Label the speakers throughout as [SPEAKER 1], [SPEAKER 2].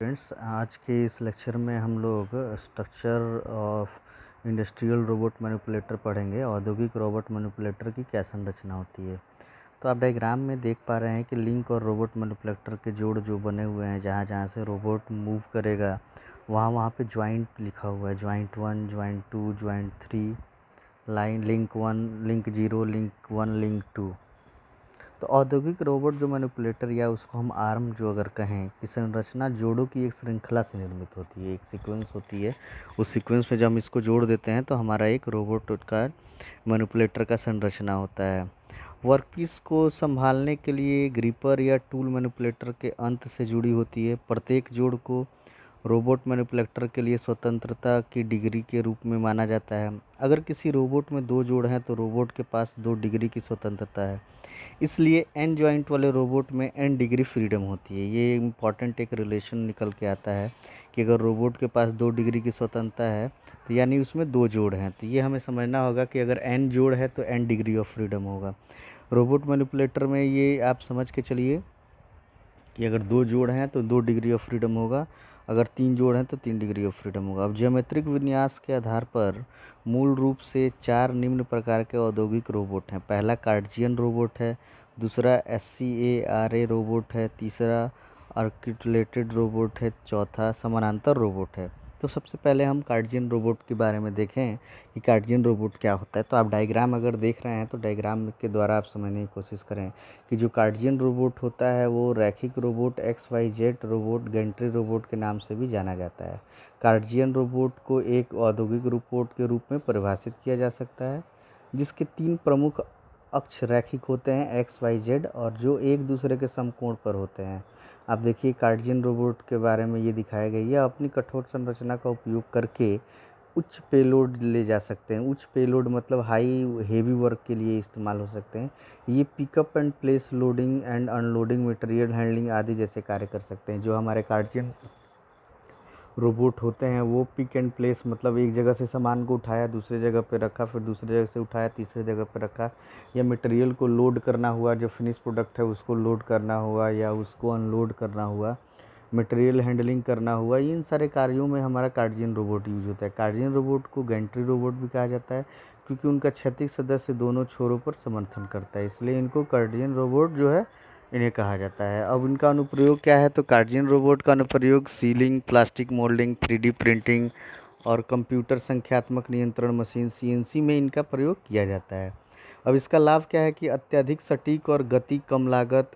[SPEAKER 1] Friends, आज के इस लेक्चर में हम लोग structure of industrial robot manipulator पढ़ेंगे। औद्योगिक रोबोट मैनिपुलेटर की क्या संरचना होती है। तो आप डायग्राम में देख पा रहे हैं कि लिंक और रोबोट मैनिपुलेटर के जोड़ जो बने हुए हैं, जहाँ जहाँ से रोबोट मूव करेगा वहाँ वहाँ पे ज्वाइंट लिखा हुआ है। Joint 1, joint 2, joint 3, line link 1, link 0, link 1, link 2। तो औद्योगिक रोबोट जो मैनिपुलेटर या उसको हम आर्म जो अगर कहें कि संरचना जोड़ों की एक श्रृंखला से निर्मित होती है, एक सीक्वेंस होती है। उस सीक्वेंस में जब हम इसको जोड़ देते हैं तो हमारा एक रोबोट का मैनिपुलेटर का संरचना होता है। वर्कपीस को संभालने के लिए ग्रिपर या टूल मैनिपुलेटर के अंत से जुड़ी होती है। प्रत्येक जोड़ को रोबोट मैनिपुलेटर के लिए स्वतंत्रता की डिग्री के रूप में माना जाता है। अगर किसी रोबोट में 2 जोड़ हैं तो रोबोट के पास 2 डिग्री की स्वतंत्रता है। इसलिए एन जॉइंट वाले रोबोट में एन डिग्री फ्रीडम होती है। ये इम्पॉर्टेंट एक रिलेशन निकल के आता है कि अगर रोबोट के पास 2 डिग्री की स्वतंत्रता है तो यानी उसमें 2 जोड़ हैं। तो ये हमें समझना होगा कि अगर एन जोड़ है तो एन डिग्री ऑफ फ्रीडम होगा। रोबोट मैनिपुलेटर में ये आप समझ के चलिए कि अगर 2 जोड़ हैं तो 2 डिग्री ऑफ फ्रीडम होगा, अगर 3 जोड़ हैं तो 3 डिग्री ऑफ फ्रीडम होगा। अब ज्योमेट्रिक विन्यास के आधार पर मूल रूप से 4 निम्न प्रकार के औद्योगिक रोबोट हैं। पहला कार्टेशियन रोबोट है, दूसरा SCARA रोबोट है, तीसरा आर्टिकुलेटेड रोबोट है, चौथा समानांतर रोबोट है। तो सबसे पहले हम कार्टेशियन रोबोट के बारे में देखें कि कार्टेशियन रोबोट क्या होता है। तो आप डायग्राम अगर देख रहे हैं तो डायग्राम के द्वारा आप समझने की कोशिश करें कि जो कार्टेशियन रोबोट होता है वो रैखिक robot, XYZ robot, Gentry robot के नाम से भी जाना जाता है। कार्टेशियन रोबोट को एक औद्योगिक रोबोट के रूप में परिभाषित किया जा सकता है जिसके 3 प्रमुख अक्ष रैखिक होते हैं, XYZ, और जो एक दूसरे के समकोण पर होते हैं। आप देखिए कार्टेशियन रोबोट के बारे में ये दिखाया गया है। यह अपनी कठोर संरचना का उपयोग करके उच्च पेलोड ले जा सकते हैं। उच्च पेलोड मतलब हाई हेवी वर्क के लिए इस्तेमाल हो सकते हैं। ये pickup and place, loading and unloading, material handling आदि जैसे कार्य कर सकते हैं। जो हमारे कार्टेशियन रोबोट होते हैं वो पिक एंड प्लेस मतलब एक जगह से सामान को उठाया, दूसरी जगह पे रखा, फिर दूसरी जगह से उठाया, तीसरी जगह पे रखा, या मटेरियल को लोड करना हुआ, जो फिनिश प्रोडक्ट है उसको लोड करना हुआ या उसको अनलोड करना हुआ, मटेरियल हैंडलिंग करना हुआ, इन सारे कार्यों में हमारा कार्टेशियन रोबोट यूज होता है। कार्टेशियन रोबोट को गैंट्री रोबोट भी कहा जाता है क्योंकि उनका क्षैतिज सदस्य दोनों छोरों पर समर्थन करता है, इसलिए इनको कार्टेशियन रोबोट जो है इन्हें कहा जाता है। अब इनका अनुप्रयोग क्या है, तो कार्टेशियन रोबोट का अनुप्रयोग ceiling, plastic moulding, 3D printing और कंप्यूटर संख्यात्मक नियंत्रण मशीन CNC में इनका प्रयोग किया जाता है। अब इसका लाभ क्या है कि अत्यधिक सटीक और गति, कम लागत,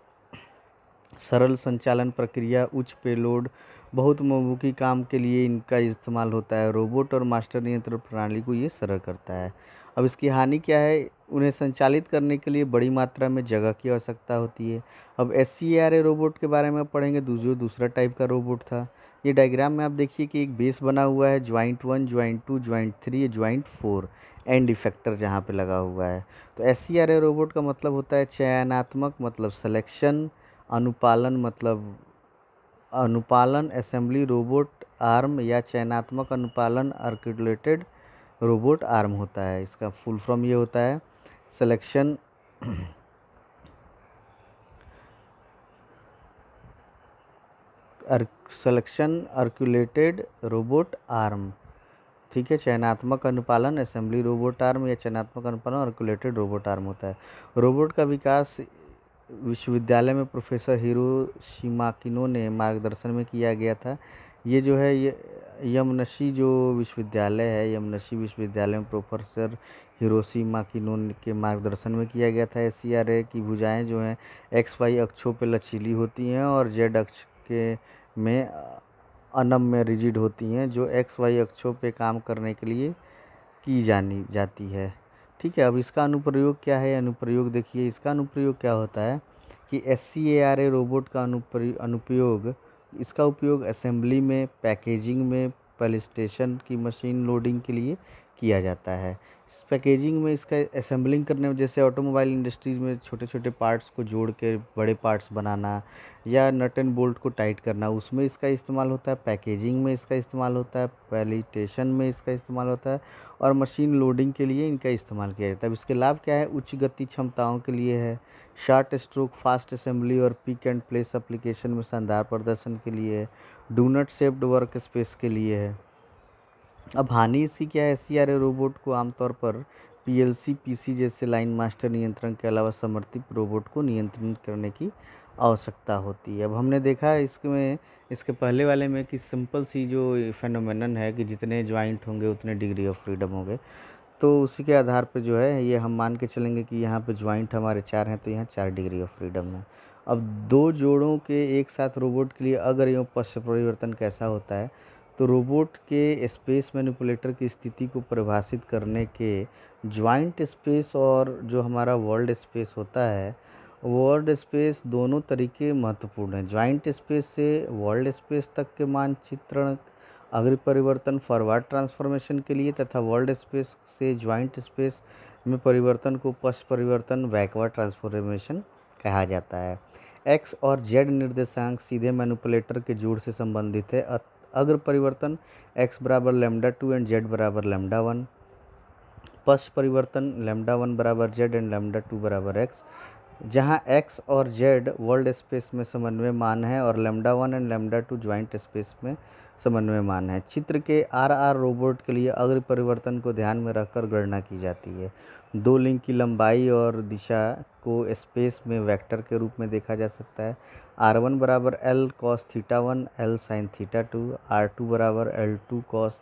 [SPEAKER 1] सरल संचालन प्रक्रिया, उच्च पेलोड, बहुत बहुमुखी काम के लिए इनका इस्तेमाल होता है। रोबोट और मास्टर नियंत्रण प्रणाली को ये सरल करता है। अब इसकी हानि क्या है, उन्हें संचालित करने के लिए बड़ी मात्रा में जगह की आवश्यकता होती है। अब SCARA रोबोट के बारे में पढ़ेंगे, जो दूसरा टाइप का रोबोट था। ये डायग्राम में आप देखिए कि एक बेस बना हुआ है, joint 1, joint 2, joint 3, joint 4, and effector जहाँ पे लगा हुआ है। तो SCARA रोबोट का मतलब होता है चयनात्मक मतलब सिलेक्शन, अनुपालन मतलब अनुपालन, असेंबली रोबोट आर्म या चयनात्मक अनुपालन आर्टिकुलेटेड रोबोट आर्म होता है। इसका फुल फॉर्म ये होता है सिलेक्शन आर्टिकुलेटेड रोबोट आर्म। ठीक है, चयनात्मक अनुपालन असेंबली रोबोट आर्म या चयनात्मक अनुपालन आर्टिकुलेटेड रोबोट आर्म होता है। रोबोट का विकास विश्वविद्यालय में प्रोफेसर हिरोशिमाकिनो ने मार्गदर्शन में किया गया था। ये जो है ये यमनशी जो विश्वविद्यालय है, यमनशी विश्वविद्यालय में प्रोफेसर हिरोशिमाकिनो के मार्गदर्शन में किया गया था। SCARA की भुजाएं जो हैं XY अक्षों पर लचीली होती हैं और Z अक्ष के में अनम्य रिजिड होती हैं, जो XY अक्षों पे काम करने के लिए की जानी जाती है। ठीक है, अब इसका अनुप्रयोग क्या है, अनुप्रयोग देखिए इसका अनुप्रयोग क्या होता है कि SCARA रोबोट का अनुप्रयोग इसका उपयोग असेंबली में, पैकेजिंग में, पॉलिस्टेशन की मशीन लोडिंग के लिए किया जाता है। पैकेजिंग में इसका असेंबलिंग करने में, जैसे ऑटोमोबाइल इंडस्ट्रीज़ में छोटे छोटे पार्ट्स को जोड़ के बड़े पार्ट्स बनाना या नट एंड बोल्ट को टाइट करना, उसमें इसका इस्तेमाल होता है। पैकेजिंग में इसका इस्तेमाल होता है। पैलेटेशन में इसका इस्तेमाल होता है। और मशीन लोडिंग के लिए इनका इस्तेमाल किया जाता है। अब इसके लाभ क्या है? उच्च गति क्षमताओं के लिए है, शॉर्ट स्ट्रोक फास्ट असेंबली और पिक एंड प्लेस एप्लीकेशन में शानदार प्रदर्शन के लिए है, डूनट शेप्ड वर्क स्पेस के लिए है। अब हानि इसकी क्या है? सीआरए रोबोट को आमतौर पर पीएलसी पीसी जैसे लाइन मास्टर नियंत्रण के अलावा समर्थित रोबोट को नियंत्रित करने की आवश्यकता होती है। अब हमने देखा है इसमें, इसके पहले वाले में, कि सिंपल सी जो फेनोमेनन है कि जितने ज्वाइंट होंगे उतने डिग्री ऑफ फ्रीडम होंगे। तो उसी के आधार पे जो है ये हम मान के चलेंगे कि यहाँ पे ज्वाइंट हमारे 4 हैं, तो यहाँ 4 डिग्री ऑफ फ्रीडम है। अब 2 जोड़ों के एक साथ रोबोट के लिए अगर यूँ पश्च परिवर्तन कैसा होता है? तो रोबोट के स्पेस मैनिपुलेटर की स्थिति को परिभाषित करने के ज्वाइंट स्पेस और जो हमारा वर्ल्ड स्पेस होता है, वर्ल्ड स्पेस दोनों तरीके महत्वपूर्ण हैं। ज्वाइंट स्पेस से वर्ल्ड स्पेस तक के मानचित्रण अग्र परिवर्तन फॉरवर्ड ट्रांसफॉर्मेशन के लिए, तथा वर्ल्ड स्पेस से ज्वाइंट स्पेस में परिवर्तन को पश्च परिवर्तन बैकवर्ड ट्रांसफॉर्मेशन कहा जाता है। एक्स और जेड निर्देशांक सीधे मैनिपुलेटर के जोड़ से संबंधित है। अग्र परिवर्तन एक्स बराबर लैम्डा 2 एंड जेड बराबर लैम्डा 1। पश्च परिवर्तन लैम्डा 1 बराबर जेड एंड लैम्डा 2 बराबर एक्स, जहाँ एक्स और जेड वर्ल्ड स्पेस में समन्वय मान है और lambda 1 and lambda 2 joint space में समन्वय मान है। चित्र के आर रोबोट के लिए अग्र परिवर्तन को ध्यान में रखकर गणना की जाती है। 2 लिंक की लंबाई और दिशा को स्पेस में वेक्टर के रूप में देखा जा सकता है। R1 बराबर L cos theta 1 L sin theta 2, R2 बराबर L2 cos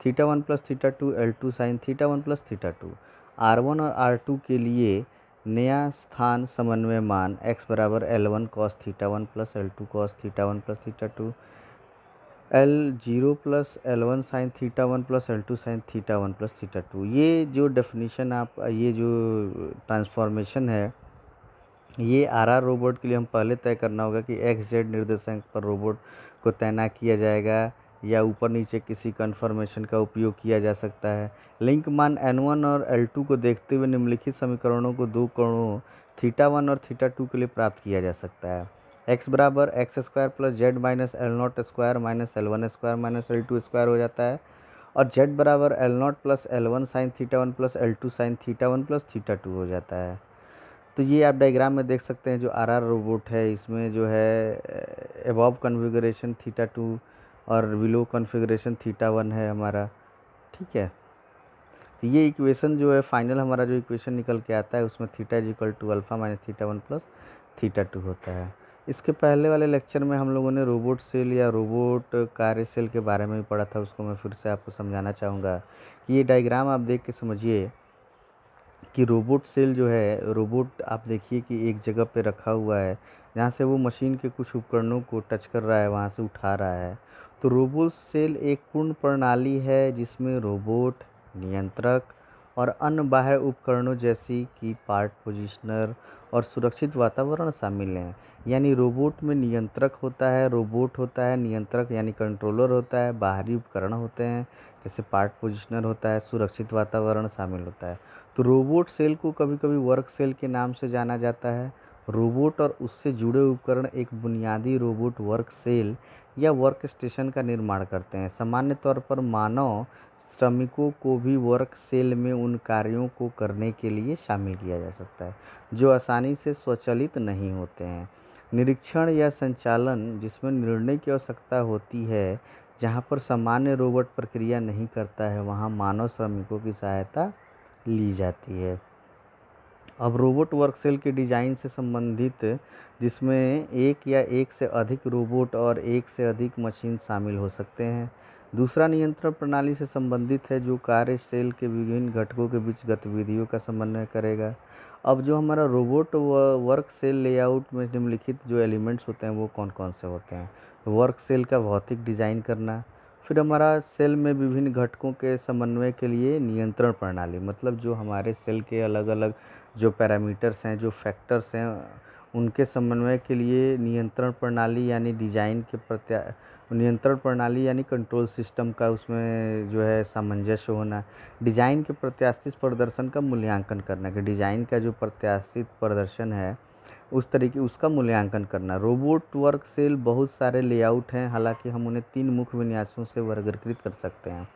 [SPEAKER 1] theta 1 plus theta 2 L2 sin theta 1 plus theta 2। R1 और R2 के लिए नया स्थान समन्वय मान x बराबर L1 cos theta 1 plus L2 cos theta 1 plus theta 2, L0 plus L1 sin theta 1 plus L2 sin theta 1 plus theta 2। ये जो डेफिनेशन आप, ये जो ट्रांसफॉर्मेशन है, ये आर रोबोट के लिए हम पहले तय करना होगा कि एक्स जेड निर्देशांक पर रोबोट को तैनात किया जाएगा या ऊपर नीचे किसी कन्फर्मेशन का उपयोग किया जा सकता है। लिंक मान N1 और L2 को देखते हुए निम्नलिखित समीकरणों को 2 कोणों थीटा 1 और थीटा 2 के लिए प्राप्त किया जा सकता है। एक्स बराबर x square plus Z minus L not square minus L1 square minus L2 square हो जाता है, और जेड बराबर L not plus L1 sine theta 1 plus L2 sine theta 1 plus theta 2 हो जाता है। तो ये आप डायग्राम में देख सकते हैं जो आर रोबोट है, इसमें जो है एबव कॉन्फ़िगरेशन थीटा 2 और बिलो कॉन्फ़िगरेशन थीटा 1 है हमारा। ठीक है, तो ये इक्वेशन जो है फाइनल हमारा जो इक्वेशन निकल के आता है उसमें theta is equal to alpha minus theta 1 plus theta 2 होता है। इसके पहले वाले लेक्चर में हम लोगों ने रोबोट सेल या रोबोट कार्य सेल के बारे में भी पढ़ा था, उसको मैं फिर से आपको समझाना चाहूँगा कि ये डायग्राम आप देख के समझिए कि रोबोट सेल जो है, रोबोट आप देखिए कि एक जगह पे रखा हुआ है जहाँ से वो मशीन के कुछ उपकरणों को टच कर रहा है, वहाँ से उठा रहा है। तो रोबोट सेल एक पूर्ण प्रणाली है जिसमें रोबोट, नियंत्रक और अन्य बाह्य उपकरणों जैसी कि पार्ट पोजिशनर और सुरक्षित वातावरण शामिल हैं। यानी रोबोट में नियंत्रक होता है, रोबोट होता है, नियंत्रक यानी कंट्रोलर होता है, बाहरी उपकरण होते हैं जैसे पार्ट पोजिशनर होता है, सुरक्षित वातावरण शामिल होता है। तो रोबोट सेल को कभी कभी वर्क सेल के नाम से जाना जाता है। रोबोट और उससे जुड़े उपकरण एक बुनियादी रोबोट वर्क सेल या वर्क स्टेशन का निर्माण करते हैं। सामान्य तौर पर मानव श्रमिकों को भी वर्क सेल में उन कार्यों को करने के लिए शामिल किया जा सकता है जो आसानी से स्वचालित नहीं होते हैं। निरीक्षण या संचालन जिसमें निर्णय की आवश्यकता होती है, जहाँ पर सामान्य रोबोट प्रक्रिया नहीं करता है, वहाँ मानव श्रमिकों की सहायता ली जाती है। अब रोबोट वर्क सेल के डिज़ाइन से संबंधित, जिसमें एक या एक से अधिक रोबोट और एक से अधिक मशीन शामिल हो सकते हैं। दूसरा नियंत्रण प्रणाली से संबंधित है जो कार्य सेल के विभिन्न घटकों के बीच गतिविधियों का समन्वय करेगा। अब जो हमारा रोबोट वर्क सेल लेआउट में निम्नलिखित जो एलिमेंट्स होते हैं वो कौन कौन से होते हैं? वर्क सेल का भौतिक डिज़ाइन करना, फिर हमारा सेल में विभिन्न घटकों के समन्वय के लिए नियंत्रण प्रणाली, मतलब जो हमारे सेल के अलग अलग जो पैरामीटर्स हैं, जो फैक्टर्स हैं, उनके समन्वय के लिए नियंत्रण प्रणाली यानी नियंत्रण प्रणाली यानी कंट्रोल सिस्टम का उसमें जो है सामंजस्य होना, डिज़ाइन के प्रत्याशित प्रदर्शन का मूल्यांकन करना कि डिज़ाइन का जो प्रत्याशित प्रदर्शन है उस तरीके उसका मूल्यांकन करना। रोबोट वर्क सेल बहुत सारे लेआउट हैं, हालांकि हम उन्हें 3 मुख्य विन्यासों से वर्गीकृत कर सकते हैं।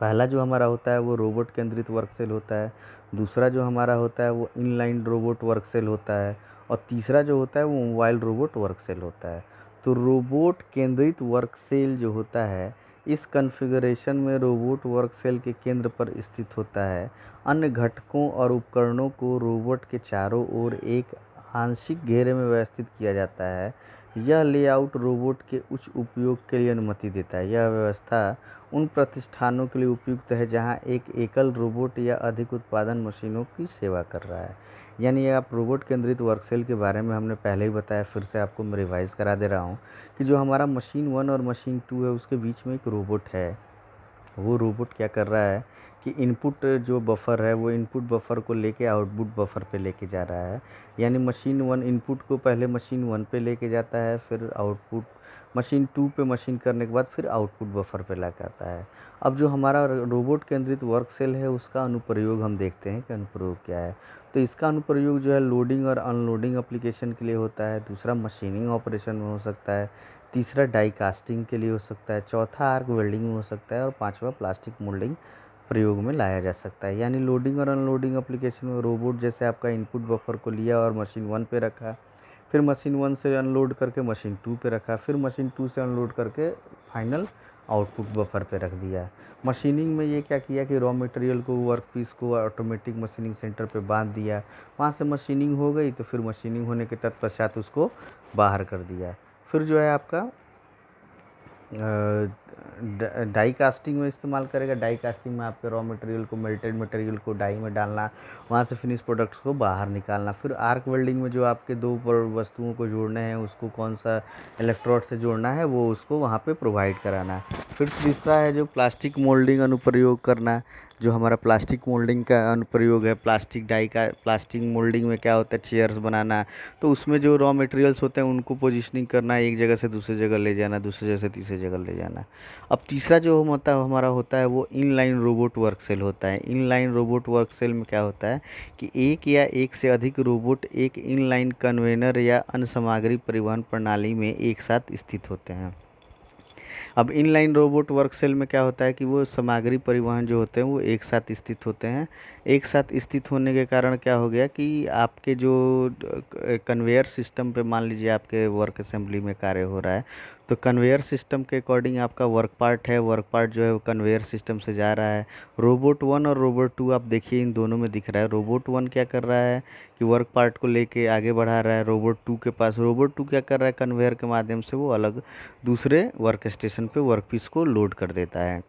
[SPEAKER 1] पहला जो हमारा होता है वो रोबोट केंद्रित वर्क सेल होता है, दूसरा जो हमारा होता है वो इनलाइन रोबोट वर्क सेल होता है, और तीसरा जो होता है वो मोबाइल रोबोट वर्क सेल होता है। तो रोबोट केंद्रित वर्क सेल जो होता है, इस कॉन्फ़िगरेशन में रोबोट वर्क सेल के केंद्र पर स्थित होता है। अन्य घटकों और उपकरणों को रोबोट के चारों ओर एक आंशिक घेरे में व्यवस्थित किया जाता है। यह लेआउट रोबोट के उच्च उपयोग के लिए अनुमति देता है। यह व्यवस्था उन प्रतिष्ठानों के लिए उपयुक्त है जहां एक एकल रोबोट या अधिक उत्पादन मशीनों की सेवा कर रहा है। यानी आप रोबोट केंद्रित वर्क सेल के बारे में हमने पहले ही बताया, फिर से आपको मैं रिवाइज़ करा दे रहा हूँ कि जो हमारा मशीन 1 और मशीन 2 है उसके बीच में एक रोबोट है। वो रोबोट क्या कर रहा है कि इनपुट जो बफ़र है वो इनपुट बफ़र को लेके आउटपुट बफ़र पे लेके जा रहा है। यानी मशीन 1 इनपुट को पहले मशीन 1 पे लेके जाता है, फिर आउटपुट मशीन 2 पे मशीन करने के बाद फिर आउटपुट बफ़र पे लेके आता है। अब जो हमारा रोबोट केंद्रित वर्क सेल है उसका अनुप्रयोग हम देखते हैं कि अनुप्रयोग क्या है। तो इसका अनुप्रयोग जो है लोडिंग और अनलोडिंग एप्लीकेशन के लिए होता है, दूसरा मशीनिंग ऑपरेशन में हो सकता है, तीसरा डाई कास्टिंग के लिए हो सकता है, चौथा आर्क वेल्डिंग में हो सकता है, और पांचवा प्लास्टिक मोल्डिंग प्रयोग में लाया जा सकता है। यानी लोडिंग और अनलोडिंग एप्लीकेशन में रोबोट जैसे आपका इनपुट बफर को लिया और मशीन 1 पे रखा, फिर मशीन 1 से अनलोड करके मशीन 2 पे रखा, फिर मशीन 2 से अनलोड करके फाइनल आउटपुट बफर पे रख दिया। मशीनिंग में ये क्या किया कि रॉ मटेरियल को वर्क पीस को ऑटोमेटिक मशीनिंग सेंटर पे बांध दिया, वहाँ से मशीनिंग हो गई तो फिर मशीनिंग होने के तत्पश्चात उसको बाहर कर दिया। फिर जो है आपका डाई कास्टिंग में इस्तेमाल करेगा। डाई कास्टिंग में आपके रॉ मटेरियल को मेल्टेड मटेरियल को डाई में डालना, वहाँ से फिनिश प्रोडक्ट्स को बाहर निकालना। फिर आर्क वेल्डिंग में जो आपके दो वस्तुओं को जोड़ने हैं उसको कौन सा इलेक्ट्रोड से जोड़ना है वो उसको वहाँ पे प्रोवाइड कराना। फिर तीसरा है जो प्लास्टिक मोल्डिंग अनुप्रयोग करना। जो हमारा प्लास्टिक मोल्डिंग का अनुप्रयोग है, प्लास्टिक डाई का प्लास्टिक मोल्डिंग में क्या होता है, चेयर्स बनाना। तो उसमें जो रॉ मटेरियल्स होते हैं उनको पोजीशनिंग करना, एक जगह से दूसरी जगह ले जाना, दूसरी जगह से तीसरी जगह ले जाना। अब तीसरा जो हमारा होता है वो इनलाइन रोबोट वर्क सेल होता है। इनलाइन रोबोट वर्क सेल में क्या होता है कि एक या एक से अधिक रोबोट एक इनलाइन कन्वेयर या अन्य सामग्री परिवहन प्रणाली में एक साथ स्थित होते हैं। अब इनलाइन रोबोट वर्क सेल में क्या होता है कि वो सामग्री परिवहन जो होते हैं वो एक साथ स्थित होते हैं। एक साथ स्थित होने के कारण क्या हो गया कि आपके जो कन्वेयर सिस्टम पे मान लीजिए आपके वर्क असेंबली में कार्य हो रहा है, तो कन्वेयर सिस्टम के अकॉर्डिंग आपका वर्क पार्ट है, वर्क पार्ट जो है वो कन्वेयर सिस्टम से जा रहा है। रोबोट 1 और रोबोट 2 आप देखिए इन दोनों में दिख रहा है। रोबोट 1 क्या कर रहा है कि वर्क पार्ट को लेके आगे बढ़ा रहा है। रोबोट 2 के पास रोबोट 2 क्या कर रहा है, कन्वेयर के माध्यम से वो अलग दूसरे वर्क स्टेशन पे वर्क पीस को लोड कर देता है।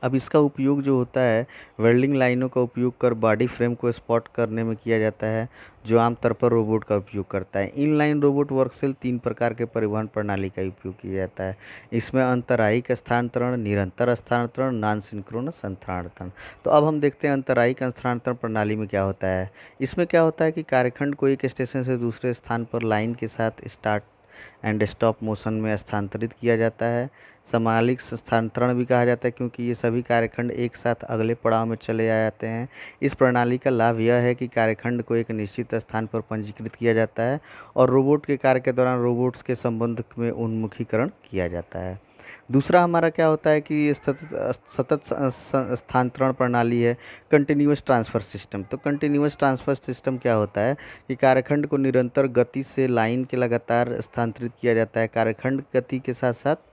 [SPEAKER 1] अब इसका उपयोग जो होता है वेल्डिंग लाइनों का उपयोग कर बॉडी फ्रेम को स्पॉट करने में किया जाता है, जो आमतौर पर रोबोट का उपयोग करता है। इनलाइन रोबोट वर्क सेल 3 प्रकार के परिवहन प्रणाली का उपयोग किया जाता है। इसमें अंतरायिक स्थानांतरण, निरंतर स्थानांतरण, नॉन सिंक्रोनस स्थानांतरण। तो अब हम देखते हैं अंतरायिक स्थानांतरण प्रणाली में क्या होता है। इसमें क्या होता है कि कार्यखंड को एक स्टेशन से दूसरे स्थान पर लाइन के साथ स्टार्ट एंड स्टॉप मोशन में स्थानांतरित किया जाता है। समालिक स्थानांतरण भी कहा जाता है क्योंकि ये सभी कार्यखंड एक साथ अगले पड़ाव में चले आ जाते हैं। इस प्रणाली का लाभ यह है कि कार्यखंड को एक निश्चित स्थान पर पंजीकृत किया जाता है और रोबोट के कार्य के दौरान रोबोट्स के संबंध में उन्मुखीकरण किया जाता है। दूसरा हमारा क्या होता है कि सतत स्थानांतरण प्रणाली है, कंटिन्यूअस ट्रांसफ़र सिस्टम। तो कंटिन्यूअस ट्रांसफ़र सिस्टम क्या होता है कि कार्यखंड को निरंतर गति से लाइन के लगातार स्थानांतरित किया जाता है। कार्यखंड गति के साथ साथ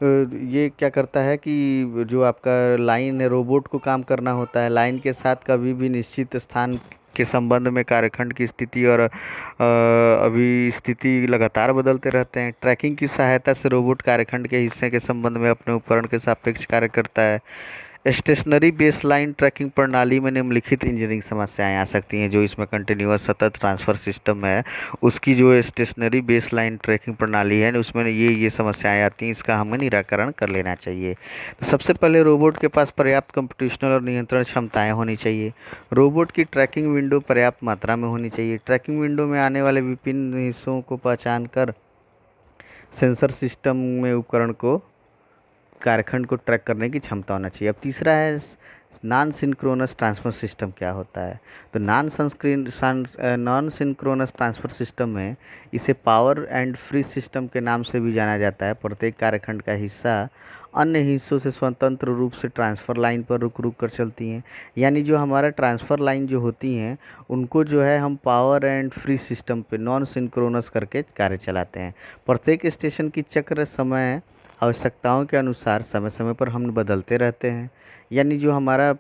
[SPEAKER 1] ये क्या करता है कि जो आपका लाइन है रोबोट को काम करना होता है, लाइन के साथ कभी भी निश्चित स्थान के संबंध में कार्यखंड की स्थिति और अभी स्थिति लगातार बदलते रहते हैं। ट्रैकिंग की सहायता से रोबोट कार्यखंड के हिस्से के संबंध में अपने उपकरण के सापेक्ष कार्य करता है। स्टेशनरी बेसलाइन ट्रैकिंग प्रणाली में निम्नलिखित इंजीनियरिंग समस्याएं आ सकती हैं। जो इसमें कंटिन्यूअस सतत ट्रांसफर सिस्टम है, उसकी जो स्टेशनरी बेसलाइन ट्रैकिंग प्रणाली है उसमें ये समस्याएं आती हैं। इसका हमें निराकरण कर लेना चाहिए। तो सबसे पहले रोबोट के पास पर्याप्त कंप्यूटेशनल और नियंत्रण क्षमताएं होनी चाहिए। रोबोट की ट्रैकिंग विंडो पर्याप्त मात्रा में होनी चाहिए। ट्रैकिंग विंडो में आने वाले विभिन्न हिस्सों को पहचान कर सेंसर सिस्टम में उपकरण को कारेखंड को ट्रैक करने की क्षमता होना चाहिए। अब तीसरा है नॉन सिंक्रोनस ट्रांसफर सिस्टम क्या होता है। तो नॉन सिंक्रोनस ट्रांसफर सिस्टम में इसे पावर एंड फ्री सिस्टम के नाम से भी जाना जाता है। प्रत्येक कारेखंड का हिस्सा अन्य हिस्सों से स्वतंत्र रूप से ट्रांसफ़र लाइन पर रुक रुक कर चलती हैं। यानी जो हमारा ट्रांसफ़र लाइन जो होती हैं उनको जो है हम पावर एंड फ्री सिस्टम पे नॉन सिंक्रोनस करके कार्य चलाते हैं। प्रत्येक स्टेशन की चक्र समय आवश्यकताओं के अनुसार समय समय पर हम बदलते रहते हैं। यानी जो हमारा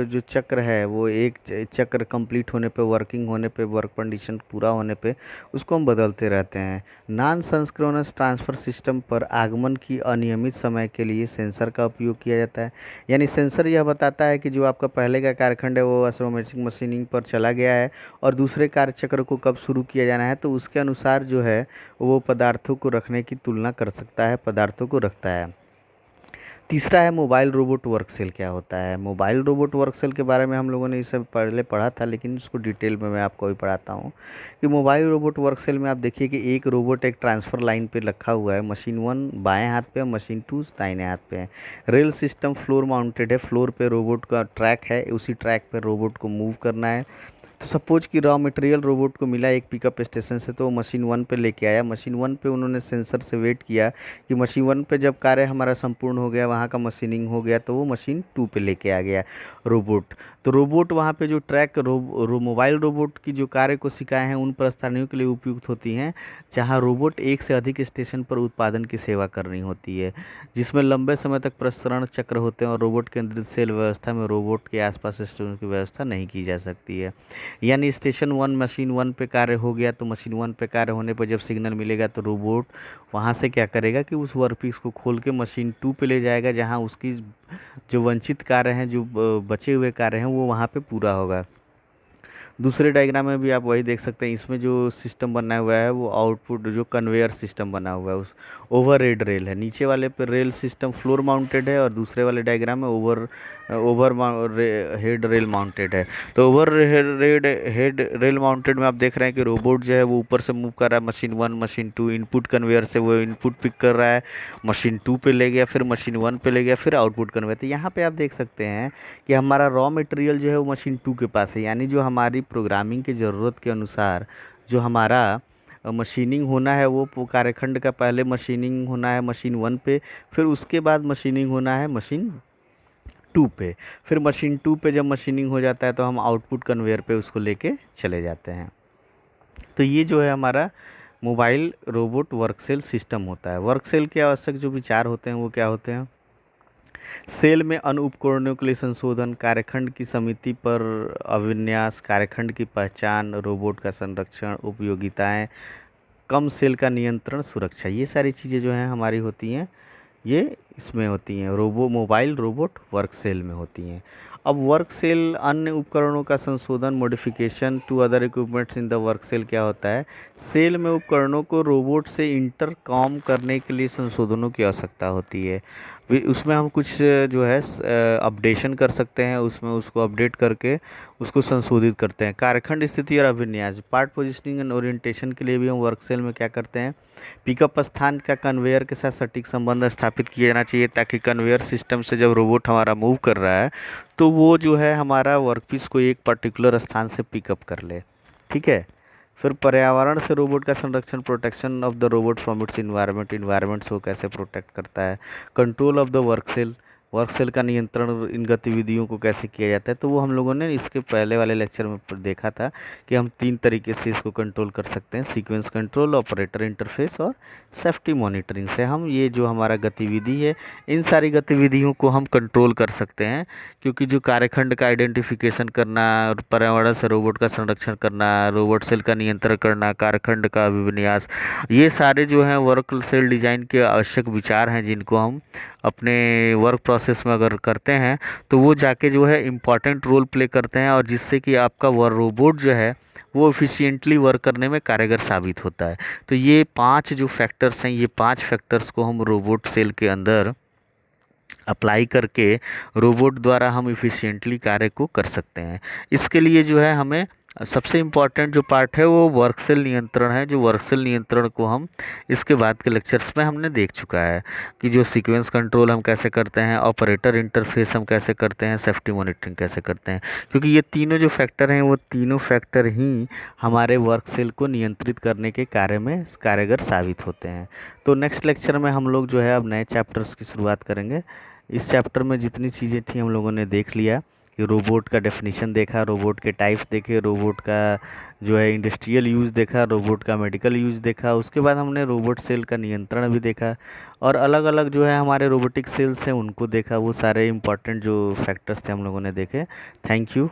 [SPEAKER 1] जो चक्र है वो एक चक्र कंप्लीट होने पे, वर्किंग होने पे, वर्क कंडीशन पूरा होने पे उसको हम बदलते रहते हैं। नॉन सिंक्रोनस ट्रांसफ़र सिस्टम पर आगमन की अनियमित समय के लिए सेंसर का उपयोग किया जाता है। यानी सेंसर यह बताता है कि जो आपका पहले का कार्यखंड है वो ऑटोमेटिक मशीनिंग पर चला गया है और दूसरे कार्यचक्र को कब शुरू किया जाना है, तो उसके अनुसार जो है वो पदार्थों को रखने की तुलना कर सकता है, पदार्थों को रखता है। तीसरा है मोबाइल रोबोट वर्क सेल क्या होता है। मोबाइल रोबोट वर्क सेल के बारे में हम लोगों ने इसे पहले पढ़ा था, लेकिन इसको डिटेल में मैं आपको भी पढ़ाता हूँ कि मोबाइल रोबोट वर्क सेल में आप देखिए कि एक रोबोट एक ट्रांसफ़र लाइन पे रखा हुआ है। मशीन 1 बाएं हाथ पे है, मशीन 2 दाहिने हाथ पे है। रेल सिस्टम फ्लोर माउंटेड है, फ्लोर पे रोबोट का ट्रैक है, उसी ट्रैक पे रोबोट को मूव करना है। तो सपोज कि रॉ मटेरियल रोबोट को मिला एक पिकअप स्टेशन से, तो वो मशीन 1 पे लेके आया। मशीन 1 पे उन्होंने सेंसर से वेट किया कि मशीन 1 पे जब कार्य हमारा संपूर्ण हो गया, वहाँ का मशीनिंग हो गया, तो वो मशीन 2 पे लेके आ गया रोबोट। तो रोबोट वहाँ पे जो ट्रैक मोबाइल रोबोट की जो कार्य को सिखाए हैं उन प्रस्थानियों के लिए उपयुक्त होती हैं जहाँ रोबोट एक से अधिक स्टेशन पर उत्पादन की सेवा करनी होती है, जिसमें लंबे समय तक प्रसरण चक्र होते हैं और रोबोट केंद्रित सेल व्यवस्था में रोबोट के आसपास स्टेशन की व्यवस्था नहीं की जा सकती है। यानी स्टेशन 1 मशीन 1 पे कार्य हो गया, तो मशीन 1 पे कार्य होने पर जब सिग्नल मिलेगा तो रोबोट वहाँ से क्या करेगा कि उस वर्कपीस को खोल के मशीन 2 पे ले जाएगा, जहाँ उसकी जो वंचित कार्य हैं, जो बचे हुए कार्य हैं, वो वहाँ पे पूरा होगा। दूसरे डायग्राम में भी आप वही देख सकते हैं। इसमें जो सिस्टम बना हुआ है वो आउटपुट जो कन्वेयर सिस्टम बना हुआ है, उस ओवर हेड रेल है। नीचे वाले पे रेल सिस्टम फ्लोर माउंटेड है और दूसरे वाले डायग्राम में ओवर हेड रेल माउंटेड है। तो ओवर हेड रेल माउंटेड में आप देख रहे हैं कि रोबोट जो है वो ऊपर से मूव कर रहा है। मशीन 1 मशीन 2 इनपुट कन्वेयर से वो इनपुट पिक कर रहा है, मशीन 2 पे ले गया, फिर मशीन 1 पे ले गया, फिर आउटपुट कन्वेयर। तो यहाँ पे आप देख सकते हैं कि हमारा रॉ मटेरियल जो है वो मशीन 2 के पास है। यानी जो हमारी प्रोग्रामिंग की ज़रूरत के अनुसार जो हमारा मशीनिंग होना है वो कार्यखंड का पहले मशीनिंग होना है मशीन 1 पे, फिर उसके बाद मशीनिंग होना है मशीन 2 पे। फिर मशीन 2 पे जब मशीनिंग हो जाता है तो हम आउटपुट कन्वेयर पे उसको लेके चले जाते हैं। तो ये जो है हमारा mobile robot work cell system होता है। वर्क सेल के आवश्यक जो विचार होते हैं वो क्या होते हैं। सेल में अन्य उपकरणों के लिए संशोधन, कार्यखंड की समिति पर अभिन्यास, कार्यखंड की पहचान, रोबोट का संरक्षण, उपयोगिताएं, कम सेल का नियंत्रण, सुरक्षा, ये सारी चीज़ें जो हैं हमारी होती हैं, ये इसमें होती हैं मोबाइल रोबोट वर्क सेल में होती हैं। अब वर्क सेल अन्य उपकरणों का संशोधन, modification to other equipments in the work cell क्या होता है। सेल में उपकरणों को रोबोट से इंटरकॉम करने के लिए संशोधनों की आवश्यकता होती है। उसमें हम कुछ जो है अपडेशन कर सकते हैं, उसमें उसको अपडेट करके उसको संशोधित करते हैं। कार्यखंड स्थिति और अभिन्यास, पार्ट पोजिशनिंग एंड ओरिएंटेशन के लिए भी हम वर्क सेल में क्या करते हैं, पिकअप स्थान का कन्वेयर के साथ सटीक संबंध स्थापित किया जाना चाहिए, ताकि कन्वेयर सिस्टम से जब रोबोट हमारा मूव कर रहा है तो वो जो है हमारा वर्कपीस को एक पर्टिकुलर स्थान से पिकअप कर ले। ठीक है। फिर पर्यावरण से रोबोट का संरक्षण, protection of the robot from its environment, environment से वो कैसे प्रोटेक्ट करता है। Control of the work cell का नियंत्रण इन गतिविधियों को कैसे किया जाता है। तो वो हम लोगों ने इसके पहले वाले लेक्चर में देखा था कि हम 3 तरीके से इसको कंट्रोल कर सकते हैं, सीक्वेंस कंट्रोल, ऑपरेटर इंटरफेस और सेफ्टी मॉनिटरिंग से हम ये जो हमारा गतिविधि है इन सारी गतिविधियों को हम कंट्रोल कर सकते हैं। क्योंकि जो कार्यखंड का आइडेंटिफिकेशन करना, पर्यावरण से रोबोट का संरक्षण करना, रोबोट सेल का नियंत्रण करना, कार्यखंड का अभिविन्यास, ये सारे जो हैं वर्क सेल डिज़ाइन के आवश्यक विचार हैं जिनको हम अपने वर्क प्रोसेस में अगर करते हैं तो वो जाके जो है इम्पॉर्टेंट रोल प्ले करते हैं, और जिससे कि आपका वो रोबोट जो है वो एफिशिएंटली वर्क करने में कारगर साबित होता है। तो ये 5 जो फैक्टर्स हैं, ये 5 फैक्टर्स को हम रोबोट सेल के अंदर अप्लाई करके रोबोट द्वारा हम इफ़िशिएंटली कार्य को कर सकते हैं। इसके लिए जो है हमें सबसे इम्पॉर्टेंट जो पार्ट है वो वर्क सेल नियंत्रण है, जो वर्क सेल नियंत्रण को हम इसके बाद के लेक्चर्स में हमने देख चुका है कि जो सीक्वेंस कंट्रोल हम कैसे करते हैं, ऑपरेटर इंटरफेस हम कैसे करते हैं, सेफ्टी मॉनिटरिंग कैसे करते हैं, क्योंकि ये तीनों जो फैक्टर हैं वो तीनों फैक्टर ही हमारे वर्क सेल को नियंत्रित करने के कार्य में कारगर साबित होते हैं। तो नेक्स्ट लेक्चर में हम लोग जो है अब नए चैप्टर्स की शुरुआत करेंगे। इस चैप्टर में जितनी चीज़ें थी हम लोगों ने देख लिया कि रोबोट का डेफिनेशन देखा, रोबोट के टाइप्स देखे, रोबोट का जो है इंडस्ट्रियल यूज़ देखा, रोबोट का मेडिकल यूज़ देखा, उसके बाद हमने रोबोट सेल का नियंत्रण भी देखा, और अलग अलग जो है हमारे रोबोटिक सेल्स हैं उनको देखा। वो सारे इंपॉर्टेंट जो फैक्टर्स थे हम लोगों ने देखे। Thank you.